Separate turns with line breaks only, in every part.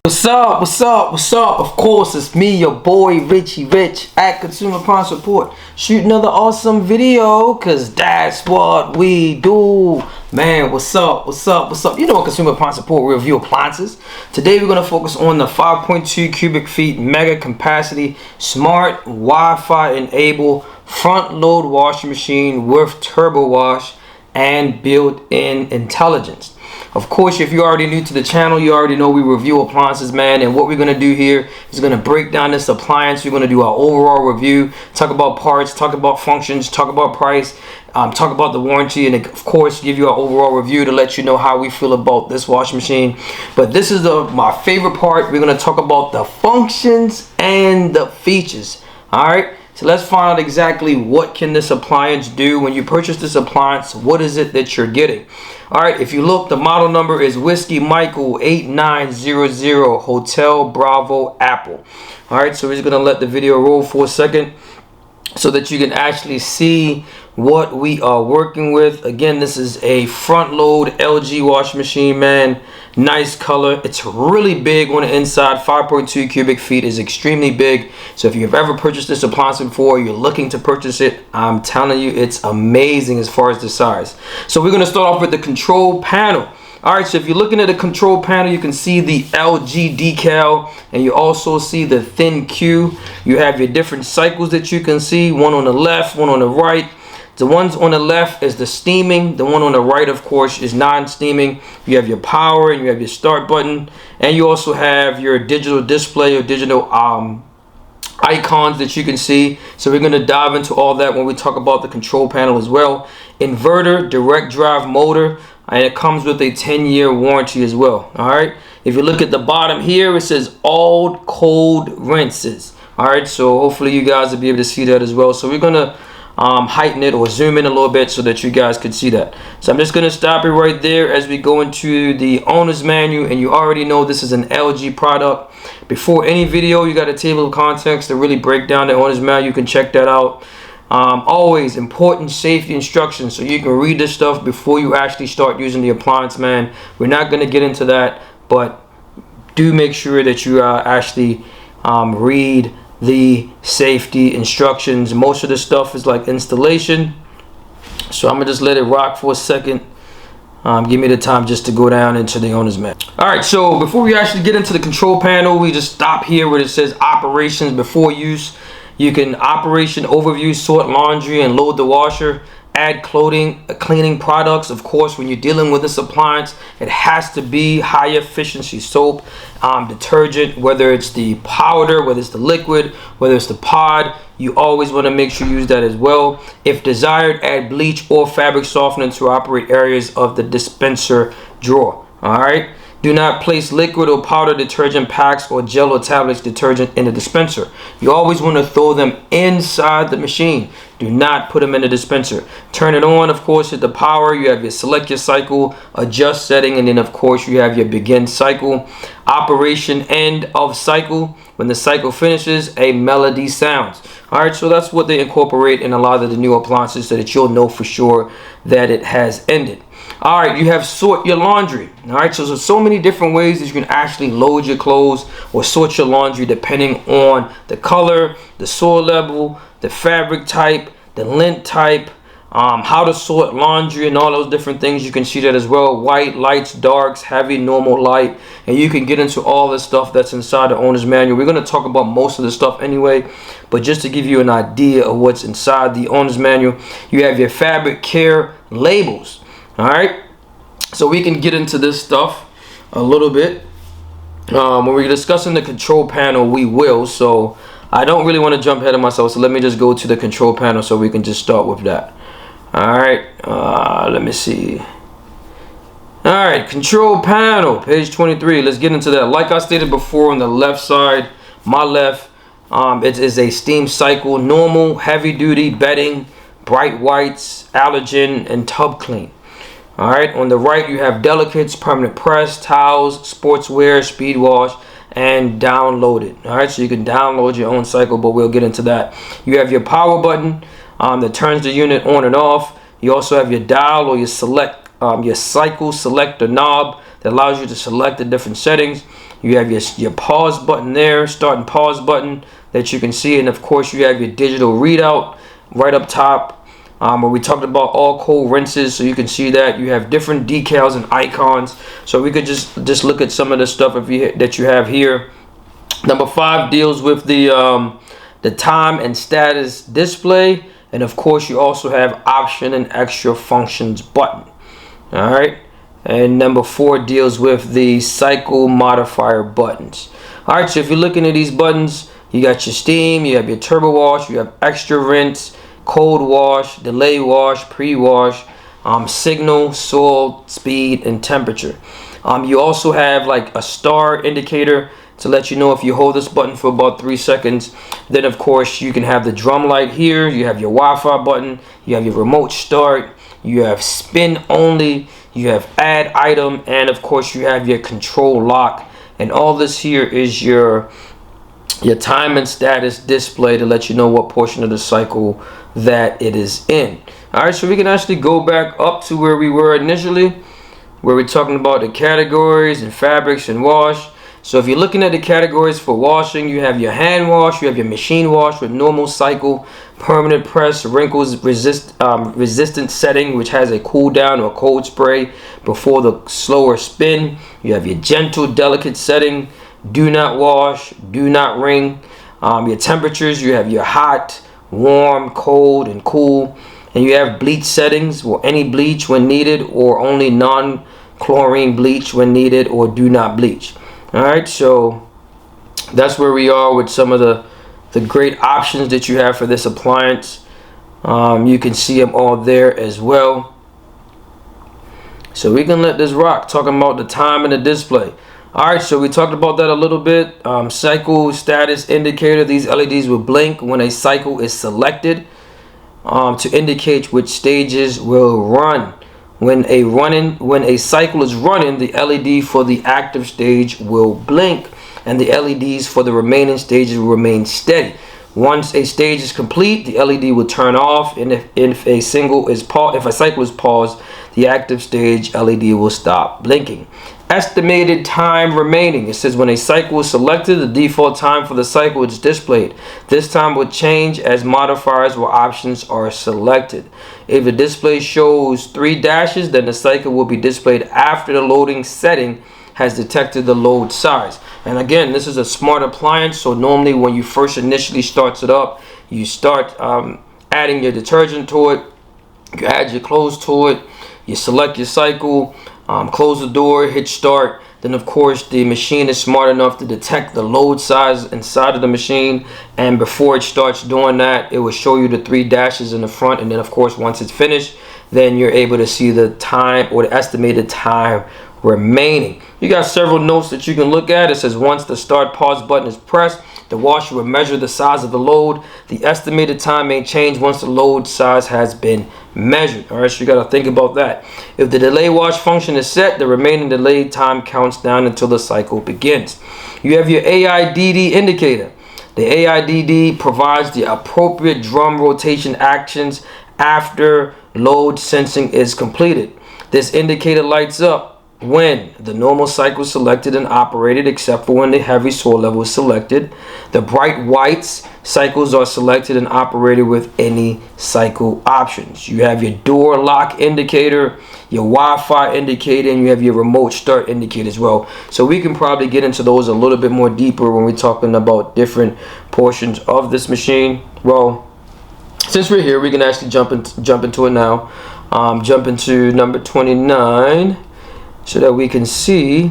What's up? What's up? What's up? Of course, it's me, your boy Richie Rich at Consumer Appliance Report. Shoot another awesome video, cause that's what we do. Man, what's up? What's up? What's up? You know what Consumer Appliance Report, we review appliances. Today we're gonna focus on the 5.2 cubic feet mega capacity smart Wi-Fi enabled front load washing machine with TurboWash and built-in intelligence. Of course, if you're already new to the channel, you already know we review appliances, man. And what we're going to do here is going to break down this appliance. We're going to do our overall review, talk about parts, talk about functions, talk about price, talk about the warranty, and of course, give you our overall review to let you know how we feel about this washing machine. But this is my favorite part. We're going to talk about the functions and the features. All right. So let's find out exactly what can this appliance do. When you purchase this appliance, what is it that you're getting? All right, if you look, the model number is Whiskey Michael 8900 Hotel Bravo Apple. All right, so we're just gonna let the video roll for a second so that you can actually see what we are working with. Again, this is a front load LG washing machine, man. Nice color. It's really big on the inside. 5.2 cubic feet is extremely big. So if you've ever purchased this appliance before, you're looking to purchase it, I'm telling you, it's amazing as far as the size. So we're going to start off with the control panel. All right, so if you're looking at the control panel, you can see the LG decal, and you also see the thin Q. You have your different cycles that you can see, one on the left, one on the right. The ones on the left is the steaming. The one on the right, of course, is non-steaming. You have your power and you have your start button. And you also have your digital display or digital icons that you can see. So we're going to dive into all that when we talk about the control panel as well. Inverter, direct drive motor, and it comes with a 10-year warranty as well. All right. If you look at the bottom here, it says all cold rinses. All right. So hopefully you guys will be able to see that as well. So we're going to heighten it or zoom in a little bit so that you guys could see that. So I'm just going to stop it right there as we go into the owner's manual, and you already know this is an LG product. Before any video, you got a table of contents to really break down the owner's manual. You can check that out. Always important safety instructions, so you can read this stuff before you actually start using the appliance, man. We're not going to get into that, but do make sure that you actually read the safety instructions. Most of the stuff is like installation, so I'm gonna just let it rock for a second. Give me the time just to go down into the owner's manual. All right, so before we actually get into the control panel, we just stop here where it says operations before use. You can operation overview, sort laundry and load the washer, add cleaning products. Of course, when you're dealing with this appliance, it has to be high efficiency soap, detergent, whether it's the powder, whether it's the liquid, whether it's the pod. You always want to make sure you use that as well. If desired, add bleach or fabric softener to operate areas of the dispenser drawer. All right. Do not place liquid or powder detergent packs or gel or tablets detergent in the dispenser. You always want to throw them inside the machine. Do not put them in the dispenser. Turn it on, of course, hit the power. You have your select your cycle, adjust setting, and then of course you have your begin cycle. Operation end of cycle. When the cycle finishes, a melody sounds. All right, so that's what they incorporate in a lot of the new appliances so that you'll know for sure that it has ended. All right, you have sort your laundry. All right, so there's so many different ways that you can actually load your clothes or sort your laundry depending on the color, the soil level, the fabric type, the lint type, how to sort laundry and all those different things. You can see that as well. White, lights, darks, heavy, normal, light, and you can get into all the stuff that's inside the owner's manual. We're going to talk about most of the stuff anyway, but just to give you an idea of what's inside the owner's manual, you have your fabric care labels. All right, so we can get into this stuff a little bit. When we're discussing the control panel, we will. So I don't really want to jump ahead of myself. So let me just go to the control panel so we can just start with that. All right, let me see. All right, control panel, page 23. Let's get into that. Like I stated before, on the left side, my left, it is a steam cycle, normal, heavy duty, bedding, bright whites, allergen, and tub clean. All right, on the right you have delicates, permanent press, towels, sportswear, speed wash, and download it. All right, so you can download your own cycle, but we'll get into that. You have your power button that turns the unit on and off. You also have your dial or your select your cycle selector knob that allows you to select the different settings. You have your pause button there, start and pause button that you can see, and of course you have your digital readout right up top, where we talked about all cold rinses, so you can see that you have different decals and icons. So we could just look at some of the stuff that you have here. Number 5 deals with the time and status display, and of course you also have option and extra functions button. All right, and number 4 deals with the cycle modifier buttons. All right, so if you're looking at these buttons, you got your steam, you have your turbo wash, you have extra rinse, cold wash, delay wash, pre-wash, signal, soil, speed, and temperature. You also have like a star indicator to let you know if you hold this button for about 3 seconds. Then of course you can have the drum light here, you have your Wi-Fi button, you have your remote start, you have spin only, you have add item, and of course you have your control lock. And all this here is your time and status display to let you know what portion of the cycle that it is in. All right, so we can actually go back up to where we were initially, where we're talking about the categories and fabrics and wash. So if you're looking at the categories for washing, you have your hand wash, you have your machine wash with normal cycle, permanent press, wrinkles resistant setting, which has a cool down or cold spray before the slower spin. You have your gentle, delicate setting, do not wash, do not wring. Your temperatures, you have your hot, warm, cold, and cool. And you have bleach settings, or any bleach when needed, or only non-chlorine bleach when needed, or do not bleach. All right, so that's where we are with some of the great options that you have for this appliance. You can see them all there as well. So we can let this rock, talking about the time and the display. All right, so we talked about that a little bit. Cycle status indicator. These LEDs will blink when a cycle is selected to indicate which stages will run. When a cycle is running, the LED for the active stage will blink, and the LEDs for the remaining stages will remain steady. Once a stage is complete, the LED will turn off, and if a cycle is paused, the active stage LED will stop blinking. Estimated time remaining. It says when a cycle is selected, the default time for the cycle is displayed. This time will change as modifiers or options are selected. If the display shows 3 dashes, then the cycle will be displayed after the loading setting has detected the load size. And again, this is a smart appliance, so normally when you first initially starts it up, you start adding your detergent to it, you add your clothes to it, you select your cycle, close the door, hit start. Then of course the machine is smart enough to detect the load size inside of the machine, and before it starts doing that, it will show you the 3 dashes in the front. And then of course once it's finished, then you're able to see the time or the estimated time remaining. You got several notes that you can look at. It says once the start pause button is pressed, the washer will measure the size of the load. The estimated time may change once the load size has been measured. All right, so you got to think about that. If the delay wash function is set, the remaining delay time counts down until the cycle begins. You have your AIDD indicator. The AIDD provides the appropriate drum rotation actions after load sensing is completed. This indicator lights up when the normal cycle is selected and operated, except for when the heavy soil level is selected. The bright whites cycles are selected and operated with any cycle options. You have your door lock indicator, your Wi-Fi indicator, and you have your remote start indicator as well. So we can probably get into those a little bit more deeper when we're talking about different portions of this machine. Well, since we're here, we can actually jump into it now. Jump into number 29. So that we can see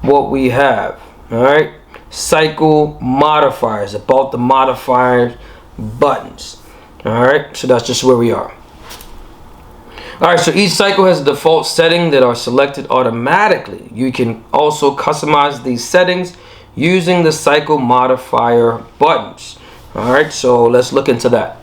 what we have. All right, cycle modifiers, about the modifier buttons. All right, so that's just where we are. All right, so each cycle has a default setting that are selected automatically. You can also customize these settings using the cycle modifier buttons. All right, so let's look into that.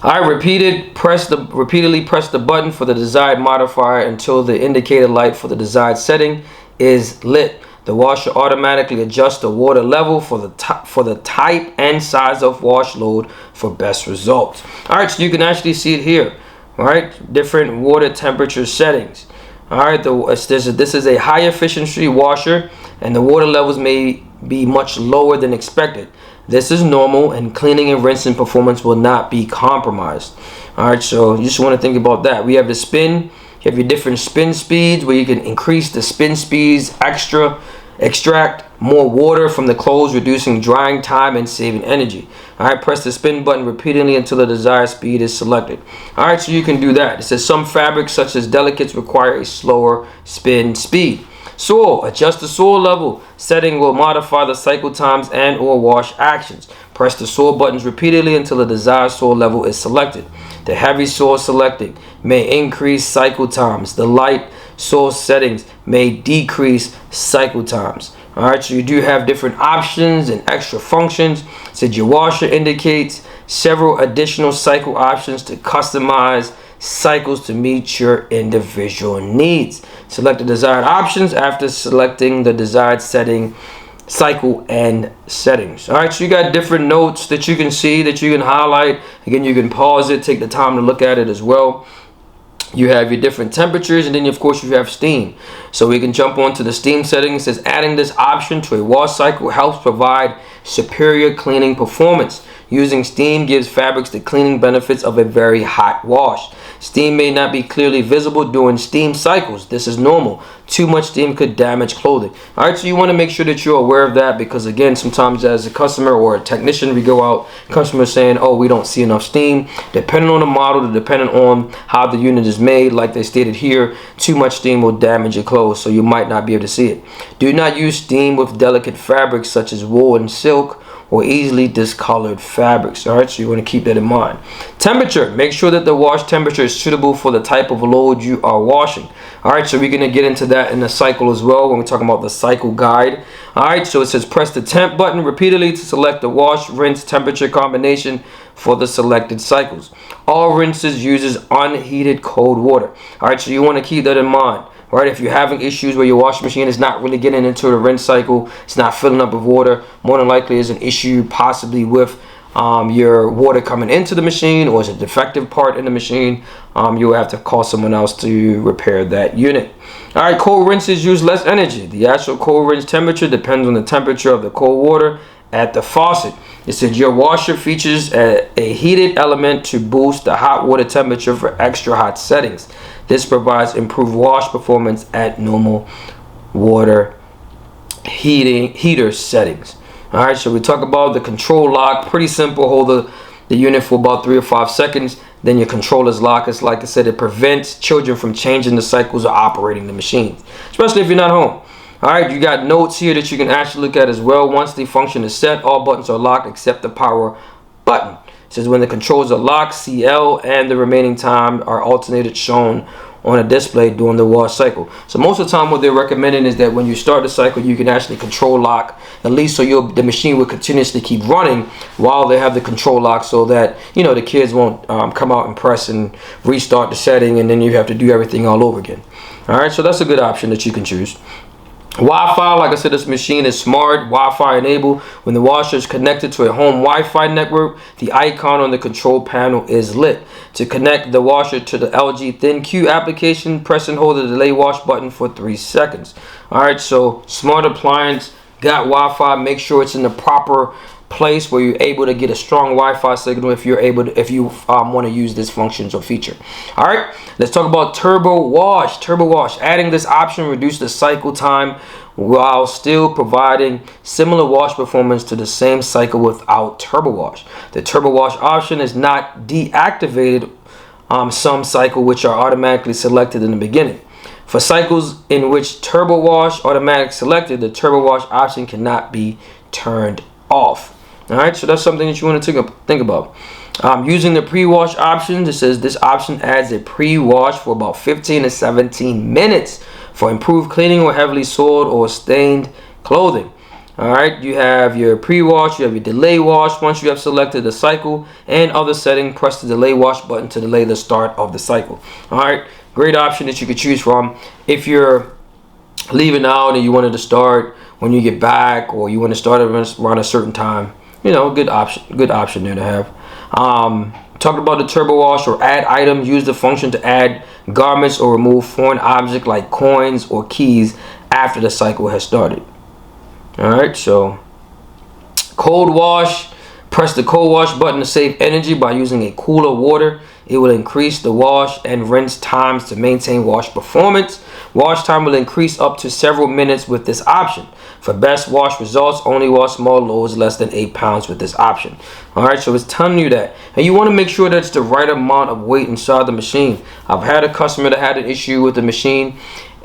All right, repeatedly press the button for the desired modifier until the indicator light for the desired setting is lit. The washer automatically adjusts the water level for the type and size of wash load for best results. All right, so you can actually see it here. All right, different water temperature settings. All right, this is a high efficiency washer, and the water levels may be much lower than expected. This is normal, and cleaning and rinsing performance will not be compromised. All right, so you just want to think about that. We have the spin. You have your different spin speeds where you can increase the spin speeds, extract more water from the clothes, reducing drying time and saving energy. All right, press the spin button repeatedly until the desired speed is selected. All right, so you can do that. It says some fabrics such as delicates require a slower spin speed. Soil, adjust the soil level setting will modify the cycle times and or wash actions. Press the soil buttons repeatedly until the desired soil level is selected. The heavy soil selecting may increase cycle times. The light soil settings may decrease cycle times. All right, so you do have different options and extra functions. Said your washer indicates several additional cycle options to customize cycles to meet your individual needs. Select the desired options after selecting the desired setting, cycle, and settings. All right, so you got different notes that you can see, that you can highlight. Again, you can pause it, take the time to look at it as well. You have your different temperatures, and then of course you have steam. So we can jump on to the steam settings. It says adding this option to a wash cycle helps provide superior cleaning performance. Using steam gives fabrics the cleaning benefits of a very hot wash. Steam may not be clearly visible during steam cycles. This is normal. Too much steam could damage clothing. All right, so you want to make sure that you're aware of that, because again, sometimes as a customer or a technician, we go out, customers saying, oh, we don't see enough steam. Depending on the model, depending on how the unit is made, like they stated here, too much steam will damage your clothes, so you might not be able to see it. Do not use steam with delicate fabrics such as wool and silk, or easily discolored fabrics. All right, so you want to keep that in mind. Temperature, make sure that the wash temperature is suitable for the type of load you are washing. All right, so we're going to get into that in the cycle as well when we're talking about the cycle guide. All right, so it says press the temp button repeatedly to select the wash rinse temperature combination for the selected cycles. All rinses uses unheated cold water. All right, so you want to keep that in mind. Right, if you're having issues where your washing machine is not really getting into the rinse cycle, it's not filling up with water, more than likely is an issue possibly with your water coming into the machine, or is a defective part in the machine. You'll have to call someone else to repair that unit. All right, cold rinses use less energy. The actual cold rinse temperature depends on the temperature of the cold water at the faucet. It says your washer features a heated element to boost the hot water temperature for extra hot settings. This provides improved wash performance at normal water heater settings. All right, so we talk about the control lock. Pretty simple. Hold the unit for about 3 or 5 seconds. Then your controller's lock. It's like I said, it prevents children from changing the cycles or operating the machine, especially if you're not home. All right, you got notes here that you can actually look at as well. Once the function is set, all buttons are locked except the power button. It says when the controls are locked, CL and the remaining time are alternated shown on a display during the wash cycle. So most of the time what they're recommending is that when you start the cycle, you can actually control lock, at least so the machine will continuously keep running while they have the control lock, so that, you know, the kids won't come out and press and restart the setting, and then you have to do everything all over again. All right, so that's a good option that you can choose. Wi-Fi, like I said, this machine is smart Wi-Fi enabled. When the washer is connected to a home Wi-Fi network, the icon on the control panel is lit. To connect the washer to the LG ThinQ application, press and hold the delay wash button for 3 seconds. All right, so smart appliance, got Wi-Fi. Make sure it's in the proper place where you're able to get a strong Wi-Fi signal if you want to use this functions or feature. All right, let's talk about TurboWash. TurboWash, adding this option reduces the cycle time while still providing similar wash performance to the same cycle without TurboWash. The TurboWash option is not deactivated some cycle which are automatically selected in the beginning. For cycles in which TurboWash automatically selected, the TurboWash option cannot be turned off. All right, so that's something that you want to think about. Using the pre-wash options, it says this option adds a pre-wash for about 15 to 17 minutes for improved cleaning or heavily soiled or stained clothing. All right, you have your pre-wash, you have your delay wash. Once you have selected the cycle and other setting, press the delay wash button to delay the start of the cycle. All right, great option that you could choose from. If you're leaving out and you wanted to start when you get back, or you want to start around a certain time, you know, good option there to have. Talked about the TurboWash or add item. Use the function to add garments or remove foreign object like coins or keys after the cycle has started. Alright, so cold wash. Press the cold wash button to save energy by using a cooler water. It will increase the wash and rinse times to maintain wash performance. Wash time will increase up to several minutes with this option. For best wash results, only wash small loads less than 8 pounds with this option. Alright, so it's telling you that. And you want to make sure that it's the right amount of weight inside the machine. I've had a customer that had an issue with the machine.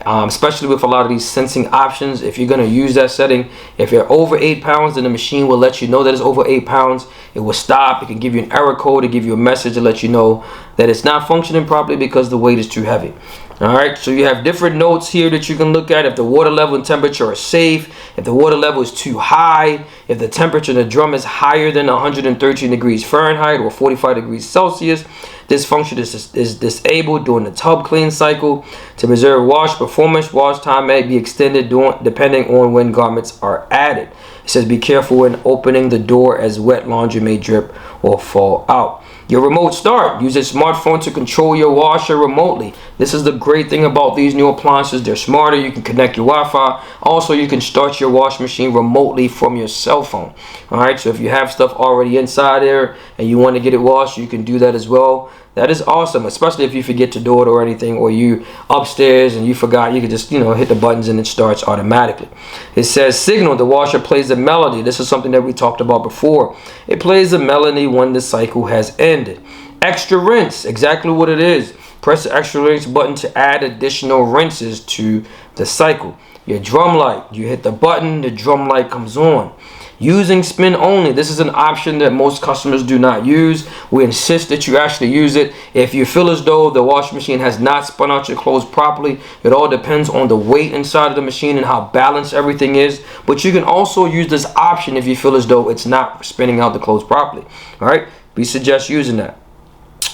Especially with a lot of these sensing options. If you're going to use that setting, if you're over 8 pounds, then the machine will let you know that it's over 8 pounds. It will stop. It can give you an error code to give you a message to let you know that it's not functioning properly because the weight is too heavy. Alright, so you have different notes here that you can look at. If the water level and temperature are safe, if the water level is too high, if the temperature in the drum is higher than 113 degrees Fahrenheit or 45 degrees Celsius. This function is disabled during the tub clean cycle. To preserve wash performance, wash time may be extended depending on when garments are added. It says be careful when opening the door as wet laundry may drip or fall out. Your remote start. Use a smartphone to control your washer remotely. This is the great thing about these new appliances. They're smarter. You can connect your Wi-Fi. Also, you can start your wash machine remotely from your cell phone. Alright, so if you have stuff already inside there and you want to get it washed, you can do that as well. That is awesome, especially if you forget to do it or anything, or you upstairs and you forgot. You can just, hit the buttons and it starts automatically. It says signal. The washer plays a melody. This is something that we talked about before. It plays a melody when the cycle has ended. Extra rinse, exactly what it is. Press the extra rinse button to add additional rinses to the cycle. Your drum light, you hit the button, the drum light comes on. Using spin only. This is an option that most customers do not use. We insist that you actually use it. If you feel as though the washing machine has not spun out your clothes properly, it all depends on the weight inside of the machine and how balanced everything is. But you can also use this option if you feel as though it's not spinning out the clothes properly. All right, we suggest using that.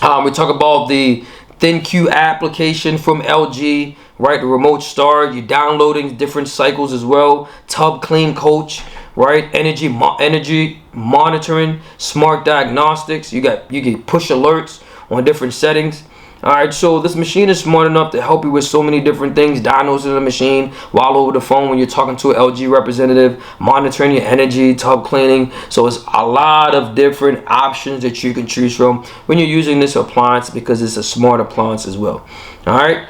We talk about the ThinQ application from LG, right? The remote start. You're downloading different cycles as well. Tub clean coach, right? Energy monitoring, smart diagnostics. You get push alerts on different settings. All right, so this machine is smart enough to help you with so many different things. Diagnosing the machine while over the phone when you're talking to an LG representative, monitoring your energy, tub cleaning. So it's a lot of different options that you can choose from when you're using this appliance, because it's a smart appliance as well. All right,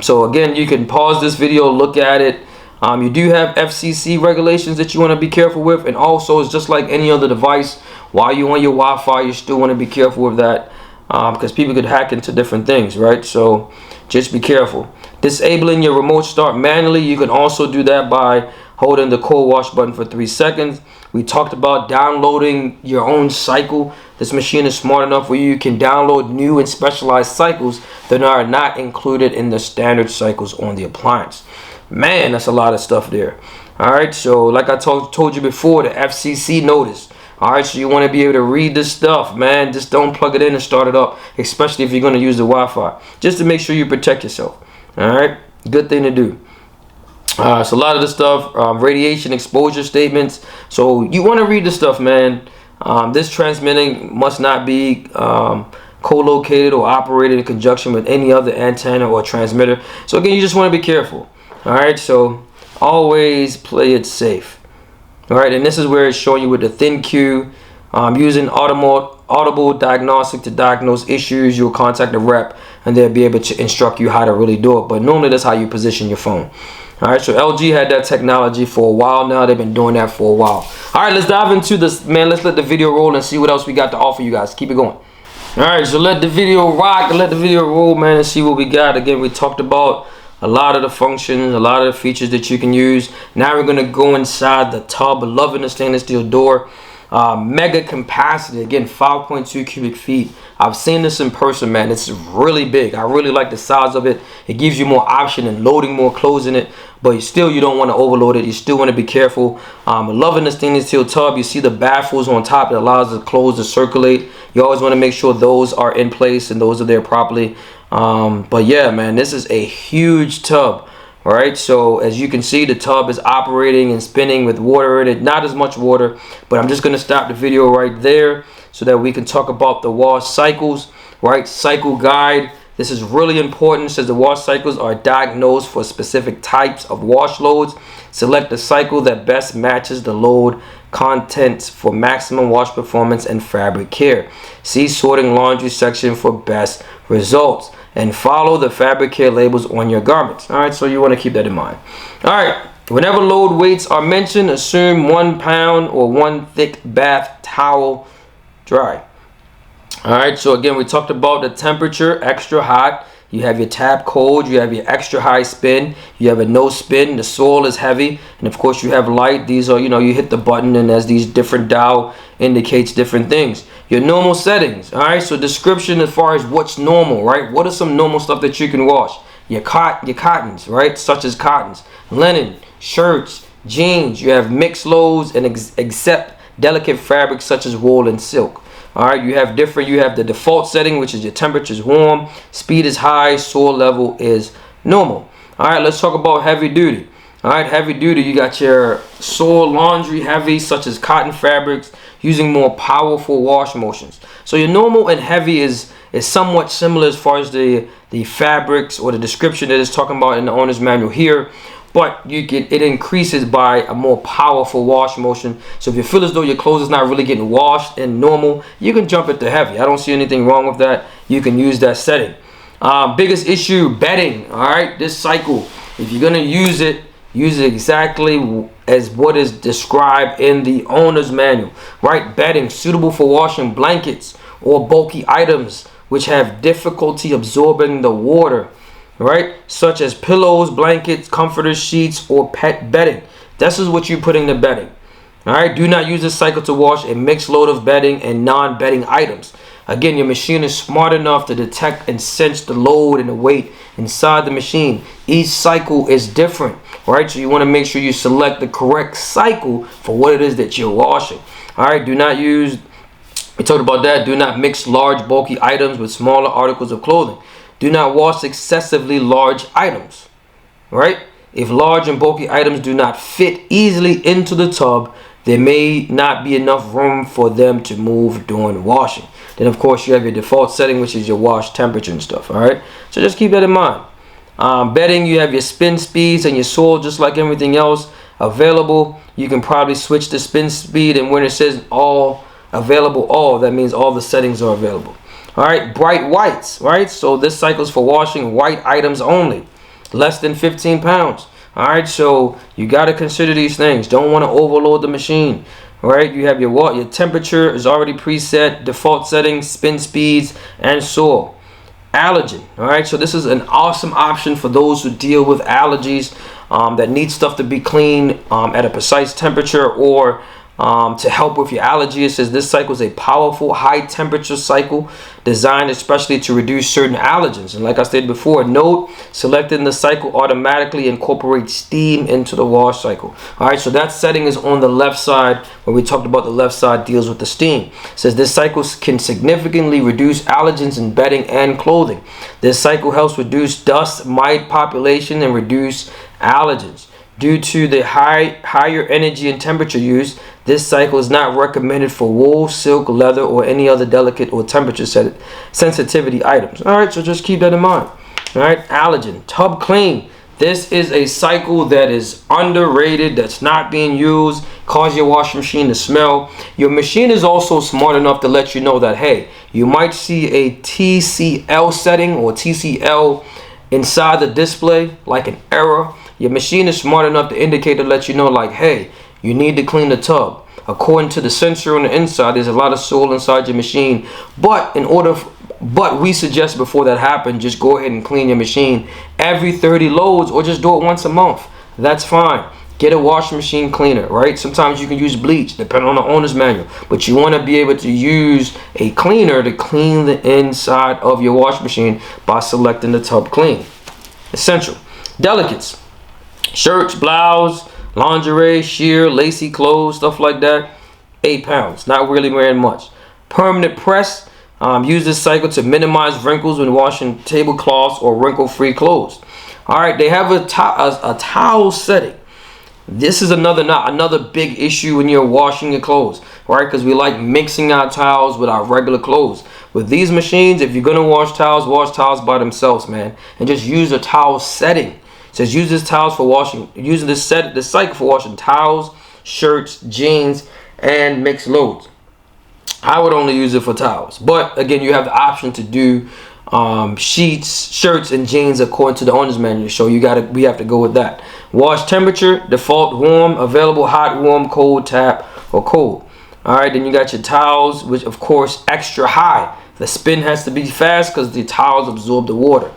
so again, you can pause this video, look at it. You do have FCC regulations that you want to be careful with, and also it's just like any other device. While you're on your Wi-Fi, you still want to be careful with that. Because people could hack into different things, right? So just be careful. Disabling your remote start manually. You can also do that by holding the cold wash button for 3 seconds. We talked about downloading your own cycle. This machine is smart enough where you can download new and specialized cycles that are not included in the standard cycles on the appliance. Man, that's a lot of stuff there. All right, so like I told you before, the FCC notice. All right, so you want to be able to read this stuff, man. Just don't plug it in and start it up, especially if you're going to use the Wi-Fi, just to make sure you protect yourself. All right, good thing to do. So a lot of the stuff, radiation exposure statements. So you want to read the stuff, man. This transmitting must not be co-located or operated in conjunction with any other antenna or transmitter. So again, you just want to be careful. All right, so always play it safe. All right, and this is where it's showing you with the ThinQ, using audible diagnostic to diagnose issues. You'll contact a rep and they'll be able to instruct you how to really do it. But normally that's how you position your phone. All right, so LG had that technology for a while now. They've been doing that for a while. All right, let's dive into this, man. Let's let the video roll and see what else we got to offer you guys. Keep it going. All right, so let the video rock, let the video roll, man, and see what we got. Again, we talked about a lot of the functions, a lot of the features that you can use. Now we're going to go inside the tub. Loving the stainless steel door. Mega capacity, again, 5.2 cubic feet. I've seen this in person, man. It's really big. I really like the size of it. It gives you more option in loading more clothes in it, but you don't want to overload it. You still want to be careful. Loving the stainless steel tub. You see the baffles on top. It allows the clothes to circulate. You always want to make sure those are in place and those are there properly. But yeah, man, this is a huge tub, All right, so as you can see, the tub is operating and spinning with water in it. Not as much water, but I'm just going to stop the video right there so that we can talk about the wash cycles. Right, cycle guide. This is really important. It says the wash cycles are diagnosed for specific types of wash loads. Select the cycle that best matches the load contents for maximum wash performance and fabric care. See sorting laundry section for best results. And follow the fabric care labels on your garments. All right, so you want to keep that in mind. All right, whenever load weights are mentioned, assume 1 pound or 1 thick bath towel dry. All right, so again, we talked about the temperature, extra hot. You have your tap cold, you have your extra high spin, you have a no spin, the soil is heavy, and of course you have light. These are, you hit the button and as these different dial indicates different things. Your normal settings, all right, so description as far as what's normal, right? What are some normal stuff that you can wash? Your cottons, right, such as cottons, linen, shirts, jeans. You have mixed loads and except delicate fabrics such as wool and silk. All right, you have the default setting, which is your temperature is warm, speed is high, soil level is normal. All right, let's talk about heavy duty. All right, heavy duty, you got your soil laundry heavy, such as cotton fabrics, using more powerful wash motions. So your normal and heavy is somewhat similar as far as the fabrics or the description that it's talking about in the owner's manual here. But it increases by a more powerful wash motion. So if you feel as though your clothes is not really getting washed in normal, you can jump it to heavy. I don't see anything wrong with that. You can use that setting. Biggest issue, bedding. All right, this cycle, if you're gonna use it exactly as what is described in the owner's manual. Right, bedding suitable for washing blankets or bulky items which have difficulty absorbing the water. Right, such as pillows, blankets, comforters, sheets, or pet bedding. This is what you put in the bedding. All right, do not use this cycle to wash a mixed load of bedding and non-bedding items. Again, your machine is smart enough to detect and sense the load and the weight inside the machine. Each cycle is different, right? So you want to make sure you select the correct cycle for what it is that you're washing. All right, we talked about that. Do not mix large, bulky items with smaller articles of clothing. Do not wash excessively large items, right? If large and bulky items do not fit easily into the tub, there may not be enough room for them to move during washing. Then, of course, you have your default setting, which is your wash temperature and stuff, all right? So just keep that in mind. Bedding, you have your spin speeds and your soil, just like everything else available. You can probably switch the spin speed, and when it says all available, that means all the settings are available. All right, bright whites, right? So this cycle is for washing white items only, less than 15 pounds. All right, so you got to consider these things. Don't want to overload the machine. All right, you have your temperature is already preset, default settings, spin speeds, and soil. Allergen. All right, so this is an awesome option for those who deal with allergies that need stuff to be clean at a precise temperature or to help with your allergy. It says this cycle is a powerful high temperature cycle designed especially to reduce certain allergens. And like I stated before, note, selecting the cycle automatically incorporates steam into the wash cycle. All right, so that setting is on the left side where we talked about the left side deals with the steam. It says this cycle can significantly reduce allergens in bedding and clothing. This cycle helps reduce dust mite population and reduce allergens. Due to the higher energy and temperature used, this cycle is not recommended for wool, silk, leather, or any other delicate or temperature sensitivity items. All right, so just keep that in mind. All right, allergen, tub clean. This is a cycle that is underrated, that's not being used, cause your washing machine to smell. Your machine is also smart enough to let you know that, hey, you might see a TCL setting or TCL inside the display, like an error. Your machine is smart enough to indicate to let you know, like, hey, you need to clean the tub. According to the sensor on the inside, there's a lot of soil inside your machine. But we suggest before that happens, just go ahead and clean your machine every 30 loads or just do it once a month. That's fine. Get a washing machine cleaner, right? Sometimes you can use bleach, depending on the owner's manual. But you want to be able to use a cleaner to clean the inside of your washing machine by selecting the tub clean. Essential. Delicates. Shirts, blouse, lingerie, sheer, lacy clothes, stuff like that. 8 pounds, not really wearing much. Permanent press. Use this cycle to minimize wrinkles when washing tablecloths or wrinkle-free clothes. All right, they have a towel setting. This is another big issue when you're washing your clothes, right? Because we like mixing our towels with our regular clothes. With these machines, if you're gonna wash towels by themselves, man, and just use a towel setting. It says use this towels for washing, using this cycle for washing towels, shirts, jeans, and mixed loads. I would only use it for towels, but again, you have the option to do sheets, shirts, and jeans according to the owner's manual. So we have to go with that. Wash temperature, default warm, available hot, warm, cold, tap, or cold. All right, then you got your towels, which of course extra high. The spin has to be fast because the towels absorb the water.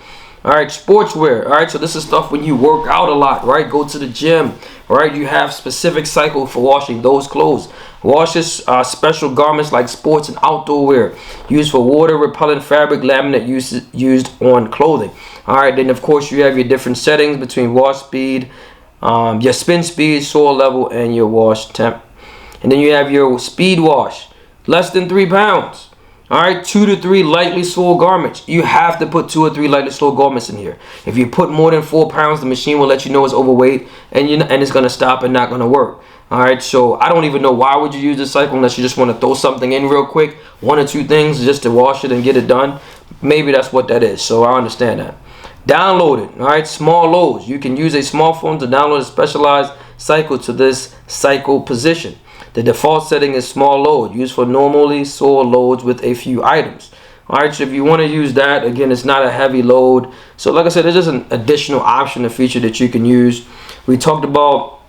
All right, sportswear. All right, so this is stuff when you work out a lot, right? Go to the gym, right? You have specific cycle for washing those clothes. Washes special garments like sports and outdoor wear, used for water repellent fabric laminate used on clothing. All right, then of course you have your different settings between wash speed, your spin speed, soil level, and your wash temp. And then you have your speed wash, less than 3 pounds. All right, 2 to 3 lightly soiled garments. You have to put 2 or 3 lightly soiled garments in here. If you put more than 4 pounds, the machine will let you know it's overweight, and it's gonna stop and not gonna work. All right, so I don't even know why would you use this cycle unless you just want to throw something in real quick, 1 or 2 things just to wash it and get it done. Maybe that's what that is. So I understand that. Download it. All right, small loads. You can use a smartphone to download a specialized cycle to this cycle position. The default setting is small load, used for normally soiled loads with a few items. All right, so if you want to use that, again, it's not a heavy load. So like I said, it's just an additional option, a feature that you can use. We talked about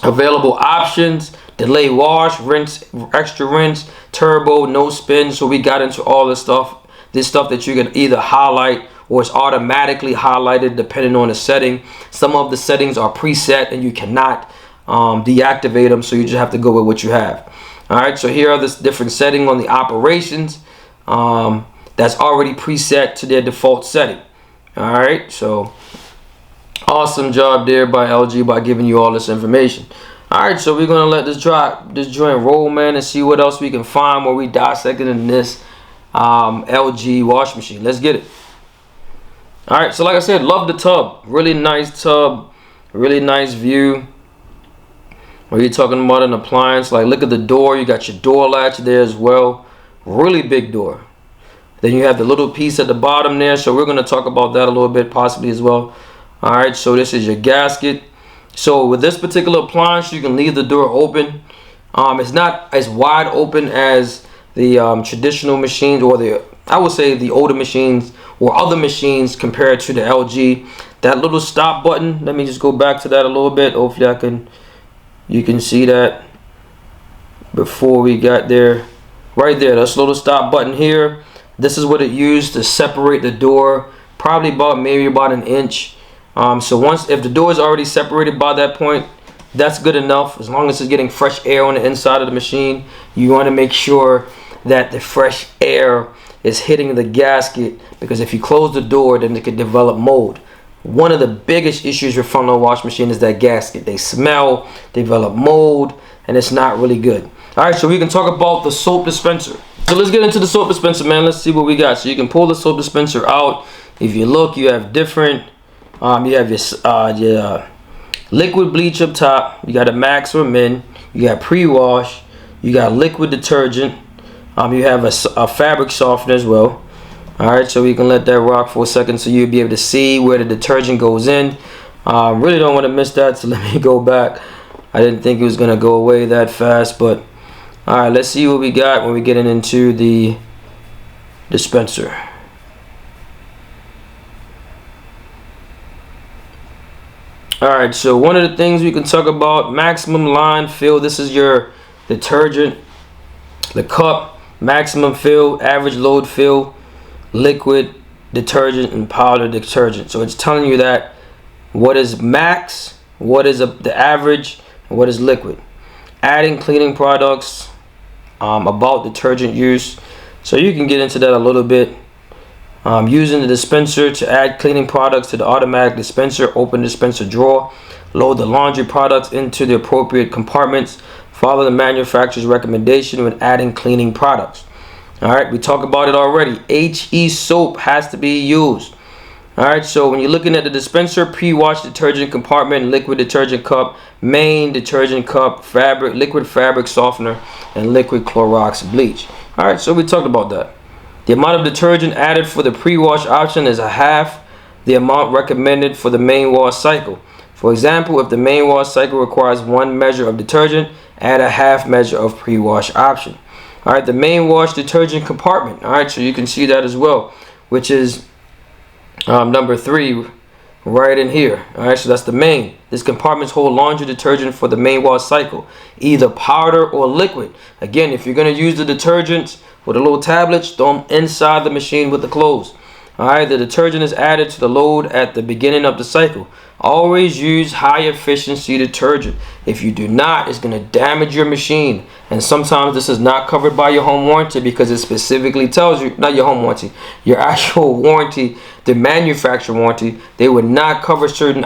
available options: delay wash, rinse, extra rinse, turbo, no spin. So we got into all this stuff that you can either highlight or it's automatically highlighted depending on the setting. Some of the settings are preset and you cannot deactivate them, so you just have to go with what you have. All right, so here are the different settings on the operations that's already preset to their default setting. All right, so awesome job there by LG by giving you all this information. All right, so we're gonna let this joint roll, man, and see what else we can find where we dissecting in this LG wash machine. Let's get it. All right, so like I said, love the tub. Really nice tub, really nice view. When you're talking about an appliance, like look at the door. You got your door latch there as well. Really big door. Then you have the little piece at the bottom there. So we're gonna talk about that a little bit possibly as well. All right, so this is your gasket. So with this particular appliance, you can leave the door open. It's not as wide open as the traditional machines, or I would say the older machines or other machines compared to the LG. That little stop button, let me just go back to that a little bit. Hopefully you can see that before we got there. Right there, that's a little stop button here. This is what it used to separate the door, probably maybe about an inch. So if the door is already separated by that point, that's good enough. As long as it's getting fresh air on the inside of the machine, you want to make sure that the fresh air is hitting the gasket, because if you close the door, then it could develop mold. One of the biggest issues with front load wash machine is that gasket. They smell, develop mold, and it's not really good. All right, so we can talk about the soap dispenser. So let's get into the soap dispenser, man. Let's see what we got. So you can pull the soap dispenser out. If you look, you have different. You have your liquid bleach up top. You got a max or min. You got pre-wash. You got liquid detergent. You have a fabric softener as well. All right, so we can let that rock for a second so you'll be able to see where the detergent goes in. Really don't want to miss that, so let me go back. I didn't think it was going to go away that fast, but all right, let's see what we got when we get into the dispenser. All right, so one of the things we can talk about, maximum line fill. This is your detergent, the cup, maximum fill, average load fill, liquid detergent, and powder detergent. So it's telling you that what is max, what is the average, and what is liquid. Adding cleaning products, about detergent use. So you can get into that a little bit. Using the dispenser to add cleaning products to the automatic dispenser. Open dispenser drawer. Load the laundry products into the appropriate compartments. Follow the manufacturer's recommendation when adding cleaning products. All right, we talked about it already. HE soap has to be used. Alright, so when you're looking at the dispenser, pre-wash detergent compartment, liquid detergent cup, main detergent cup, fabric, liquid fabric softener, and liquid Clorox bleach. Alright, so we talked about that. The amount of detergent added for the pre-wash option is a half the amount recommended for the main wash cycle. For example, if the main wash cycle requires 1 measure of detergent, add a half measure of pre-wash option. Alright, the main wash detergent compartment. Alright, so you can see that as well, which is number 3 right in here. Alright, so that's the main. This compartments hold laundry detergent for the main wash cycle, either powder or liquid. Again, if you're going to use the detergents with the little tablets, throw them inside the machine with the clothes. Alright, the detergent is added to the load at the beginning of the cycle. Always use high efficiency detergent. If you do not, it's going to damage your machine. And sometimes this is not covered by your home warranty because it specifically tells you, not your home warranty, your actual warranty, the manufacturer warranty, they would not cover certain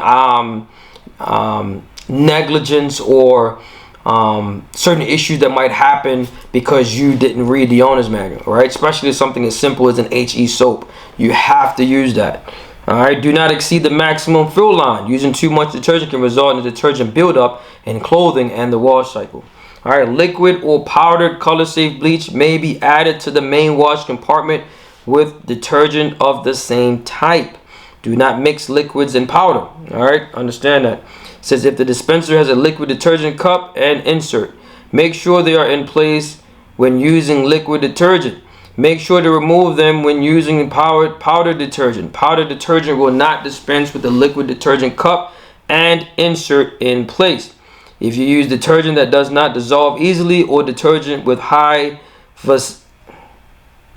negligence or certain issues that might happen because you didn't read the owner's manual, right? Especially something as simple as an HE soap. You have to use that. Alright, do not exceed the maximum fill line. Using too much detergent can result in detergent buildup in clothing and the wash cycle. Alright, liquid or powdered color safe bleach may be added to the main wash compartment with detergent of the same type. Do not mix liquids and powder. Alright, understand that. It says if the dispenser has a liquid detergent cup and insert, make sure they are in place when using liquid detergent. Make sure to remove them when using powder detergent. Powder detergent will not dispense with the liquid detergent cup and insert in place. If you use detergent that does not dissolve easily or detergent with high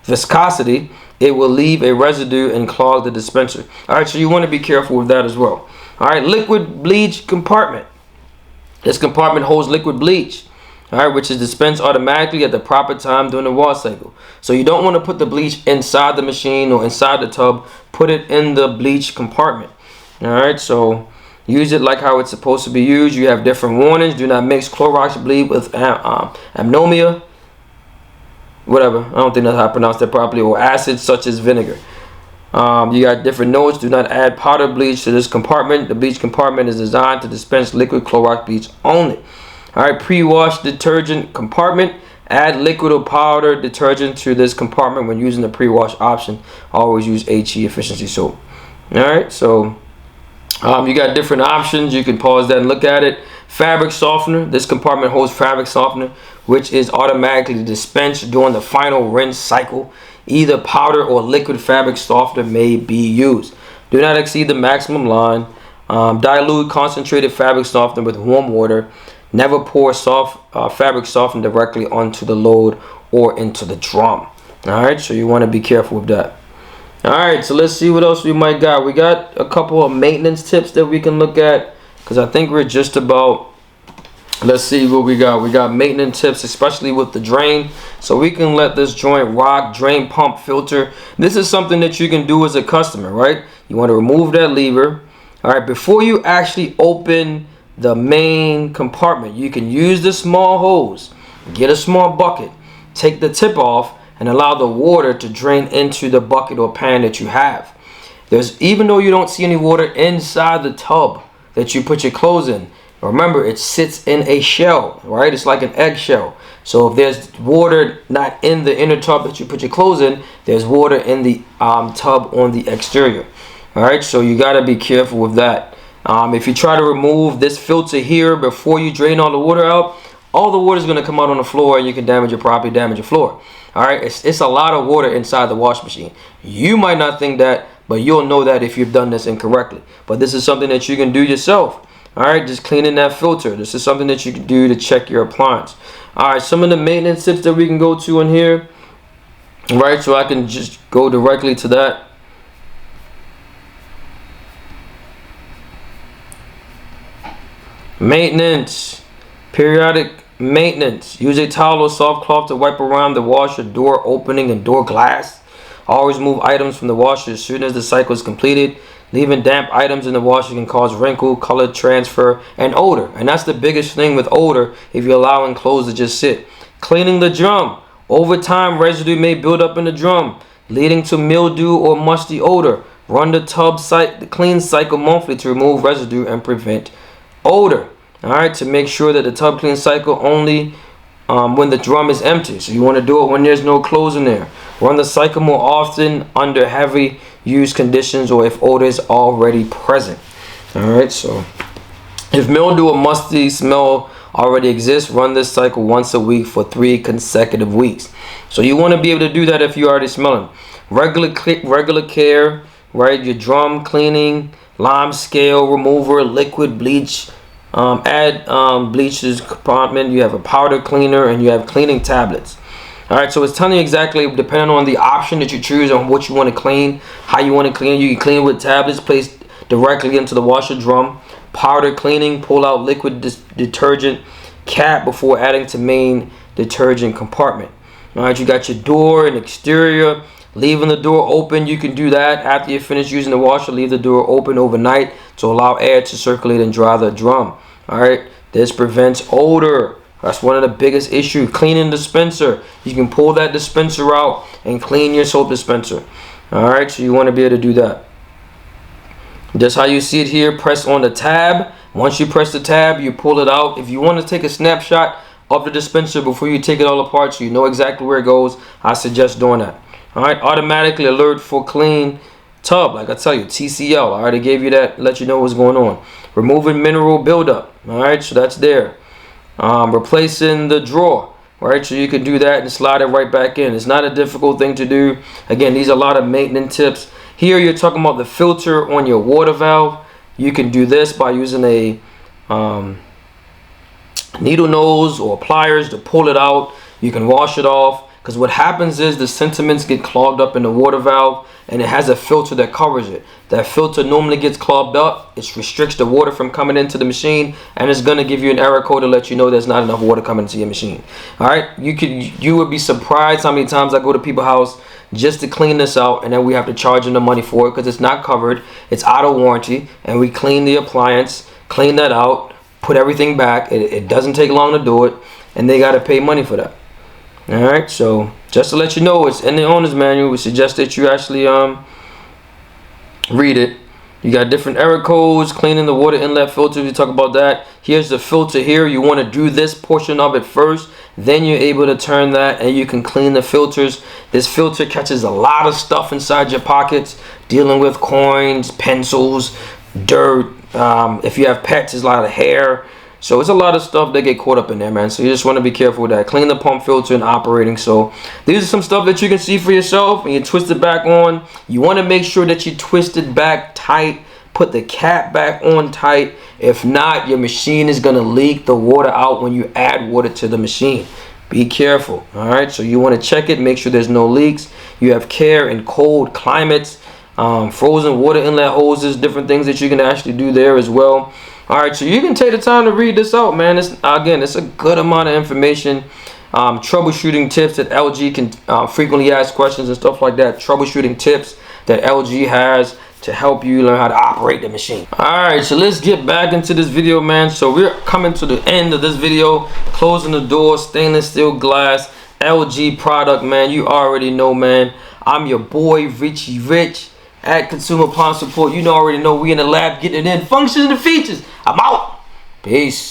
viscosity, it will leave a residue and clog the dispenser. Alright, so you want to be careful with that as well. Alright, liquid bleach compartment. This compartment holds liquid bleach. Alright, which is dispensed automatically at the proper time during the wash cycle. So you don't want to put the bleach inside the machine or inside the tub. Put it in the bleach compartment. Alright, so use it like how it's supposed to be used. You have different warnings. Do not mix Clorox bleach with ammonia. Whatever. I don't think that's how I pronounce that properly. Or acids such as vinegar. You got different notes. Do not add powder bleach to this compartment. The bleach compartment is designed to dispense liquid Clorox bleach only. Alright, pre-wash detergent compartment. Add liquid or powder detergent to this compartment when using the pre-wash option. Always use HE efficiency soap. Alright, so you got different options. You can pause that and look at it. Fabric softener. This compartment holds fabric softener, which is automatically dispensed during the final rinse cycle. Either powder or liquid fabric softener may be used. Do not exceed the maximum line. Dilute concentrated fabric softener with warm water. Never pour soft fabric softener directly onto the load or into the drum. Alright, so you want to be careful with that. Alright, so let's see what else we might got. We got a couple of maintenance tips that we can look at, because I think we're just about, let's see what we got. We got maintenance tips, especially with the drain. So we can let this joint rock, drain pump, filter. This is something that you can do as a customer, right? You want to remove that lever. Alright, before you actually open the main compartment, you can use the small hose, get a small bucket, take the tip off, and allow the water to drain into the bucket or pan that you have. Even though you don't see any water inside the tub that you put your clothes in, remember it sits in a shell, right? It's like an eggshell. So if there's water not in the inner tub that you put your clothes in, there's water in the tub on the exterior. All right, so you got to be careful with that. If you try to remove this filter here before you drain all the water out, all the water is going to come out on the floor and you can damage your property, damage your floor. Alright, it's a lot of water inside the wash machine. You might not think that, but you'll know that if you've done this incorrectly. But this is something that you can do yourself. Alright, just cleaning that filter. This is something that you can do to check your appliance. Alright, some of the maintenance tips that we can go to in here. Right, so I can just go directly to that. Maintenance. Periodic maintenance. Use a towel or soft cloth to wipe around the washer, door opening, and door glass. Always move items from the washer as soon as the cycle is completed. Leaving damp items in the washer can cause wrinkle, color transfer, and odor. And that's the biggest thing with odor if you're allowing clothes to just sit. Cleaning the drum. Over time, residue may build up in the drum, leading to mildew or musty odor. Run the clean cycle monthly to remove residue and prevent odor. Alright, to make sure that the tub clean cycle only when the drum is empty. So you want to do it when there's no clothes in there. Run the cycle more often under heavy use conditions or if odor is already present. Alright, so if mildew or musty smell already exists, run this cycle once a week for 3 consecutive weeks. So you want to be able to do that if you're already smelling. Regular care, right? Your drum cleaning, lime scale remover, liquid bleach. Add bleach's compartment. You have a powder cleaner and you have cleaning tablets. Alright, so it's telling you exactly, depending on the option that you choose on what you want to clean, how you want to clean. You can clean with tablets placed directly into the washer drum. Powder cleaning, pull out liquid detergent cap before adding to main detergent compartment. Alright, you got your door and exterior. Leaving the door open, you can do that after you finish using the washer. Leave the door open overnight to allow air to circulate and dry the drum. Alright, this prevents odor. That's one of the biggest issues. Cleaning dispenser, you can pull that dispenser out and clean your soap dispenser. Alright, so you want to be able to do that. Just how you see it here, press on the tab. Once you press the tab, you pull it out. If you want to take a snapshot of the dispenser before you take it all apart so you know exactly where it goes, I suggest doing that. Alright, automatically alert for clean tub. Like I tell you, TCL. I already gave you that, let you know what's going on. Removing mineral buildup. Alright, so that's there. Replacing the drawer. Right, so you can do that and slide it right back in. It's not a difficult thing to do. Again, these are a lot of maintenance tips. Here you're talking about the filter on your water valve. You can do this by using a needle nose or pliers to pull it out. You can wash it off, because what happens is the sentiments get clogged up in the water valve and it has a filter that covers it. That filter normally gets clogged up. It restricts the water from coming into the machine, and it's going to give you an error code to let you know there's not enough water coming into your machine. Alright, you would be surprised how many times I go to people's house just to clean this out, and then we have to charge them the money for it because it's not covered, it's out of warranty, and we clean the appliance, clean that out, put everything back. It doesn't take long to do it, and they got to pay money for that. Alright, so just to let you know, it's in the owner's manual. We suggest that you actually read it. You got different error codes, cleaning the water inlet filter. We talk about that. Here's the filter here. You want to do this portion of it first, then you're able to turn that and you can clean the filters. This filter catches a lot of stuff inside your pockets, dealing with coins, pencils, dirt. If you have pets, there's a lot of hair. So it's a lot of stuff that get caught up in there, man. So you just want to be careful with that. Clean the pump filter and operating. So these are some stuff that you can see for yourself. And you twist it back on. You want to make sure that you twist it back tight. Put the cap back on tight. If not, your machine is going to leak the water out when you add water to the machine. Be careful. All right. So you want to check it. Make sure there's no leaks. You have care in cold climates. Frozen water inlet hoses. Different things that you can actually do there as well. Alright, so you can take the time to read this out, man. It's a good amount of information. Troubleshooting tips that LG can frequently ask questions and stuff like that. Troubleshooting tips that LG has to help you learn how to operate the machine. Alright, so let's get back into this video, man. So we're coming to the end of this video. Closing the door, stainless steel glass, LG product, man. You already know, man. I'm your boy, Richie Rich. At Consumer Appliance Support. You already know we in the lab getting it in. Functions and features. I'm out. Peace.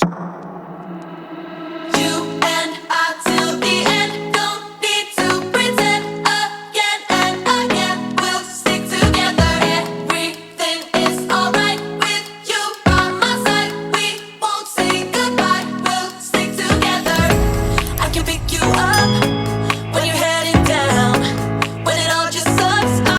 You up.